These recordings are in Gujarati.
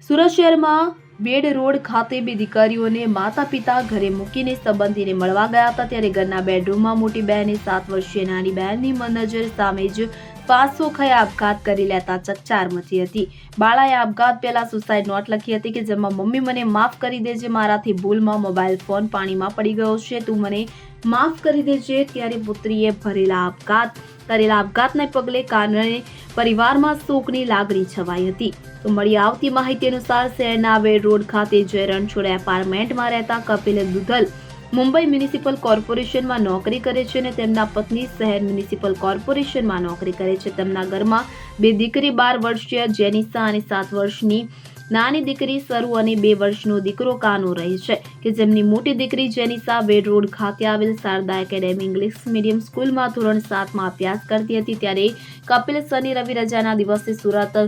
સુરત શહેરમાં બેડ રોડ ખાતે બે દીકરીઓને માતા પિતા ઘરે મૂકીને સંબંધીને મળવા ગયા હતા ત્યારે ઘરના બેડરૂમમાં મોટી બહેને 7 વર્ષીય નાની બહેનની નજર સામે જ ફાંસો ખાઈ આપઘાત કરી લેતા ચકચાર મચી હતી। બાળાએ આપઘાત પહેલા સુસાઇડ નોટ લખી હતી કે જેમાં મમ્મી મને માફ કરી દેજે, મારાથી ભૂલમાં મોબાઈલ ફોન પાણીમાં પડી ગયો છે, તું મને માફ કરી દેજે। ત્યારે પુત્રીએ કરેલા આપઘાતને પગલે કારણે પરિવારમાં શોકની લાગણી છવાઈ હતી। તો મળી આવતી માહિતી અનુસાર શહેરના બેડ રોડ ખાતે જય રણછોડ એપાર્ટમેન્ટમાં રહેતા કપિલ દુધલ મુંબઈ મ્યુનિસિપલ કોર્પોરેશનમાં નોકરી કરે છે અને તેમના પત્ની શહેર મ્યુનિસિપલ કોર્પોરેશનમાં નોકરી કરે છે। તેમના ઘરમાં બે દીકરી 12 વર્ષીય જેનિસા અને 7 વર્ષની નાની દીકરી સરુ અને 2 વર્ષનો દીકરો કાનો રહે છે કે જેમની મોટી દીકરી જેનિસા બેડ રોડ ખાતે આવેલ શારદા એકેડેમી ઇંગ્લિશ મીડિયમ સ્કૂલમાં ધોરણ 7માં અભ્યાસ કરતી હતી। ત્યારે કપિલ શનિ રવિ રજાના દિવસે સુરત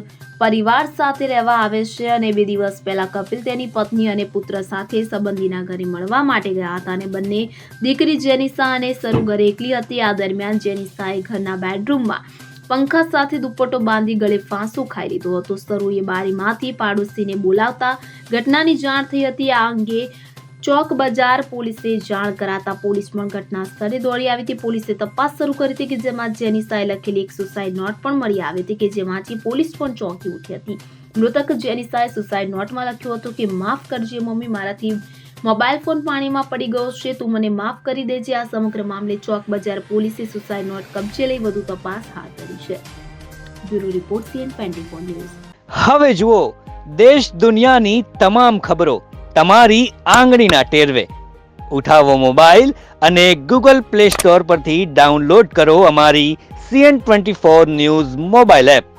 પરિવાર સાથે રહેવા આવે છે અને 2 દિવસ પહેલા કપિલ તેની પત્ની અને પુત્ર સાથે સંબંધીના ઘરે મળવા માટે ગયા હતા અને બંને દીકરી જેનિસા અને સરુ ઘરે એકલી હતી। આ દરમિયાન જેનિસાએ ઘરના બેડરૂમમાં પંખા સાથે દુપટ્ટો બાંધી ગળે ફાંસો ખાઈ લીધો હતો। સરુએ બારીમાંથી પાડોશીને બોલાવતા ઘટનાની જાણ થઈ હતી। આ અંગે ચોક બજાર પોલીસે જાણ કરાતા પોલીસ પણ ઘટના સ્થળે દોડી આવી હતી। પોલીસે તપાસ શરૂ કરી હતી કે જેમાં જેનિસાએ લખેલી એક સુસાઇડ નોટ પણ મળી આવી હતી કે જેમાંથી પોલીસ પણ ચોંકી ઉઠી હતી। મૃતક જેનિસાએ સુસાઇડ નોટમાં લખ્યું હતું કે માફ કરજે મમ્મી, મારાથી મોબાઈલ ફોન પાણીમાં પડી ગયો છે, તું મને માફ કરી દેજે। આ સમગ્ર મામલે ચોક બજાર પોલીસે સુસાઇડ નોટ કબજે લઈ વધુ તપાસ હાથ ધરી છે। Bureau report CN24 news. હવે જુઓ દેશ દુનિયાની તમામ ખબરો તમારી આંગળીના ટેરવે। ઉઠાવો મોબાઈલ અને Google Play Store પરથી ડાઉનલોડ કરો અમારી CN24 ન્યૂઝ મોબાઈલ એપ।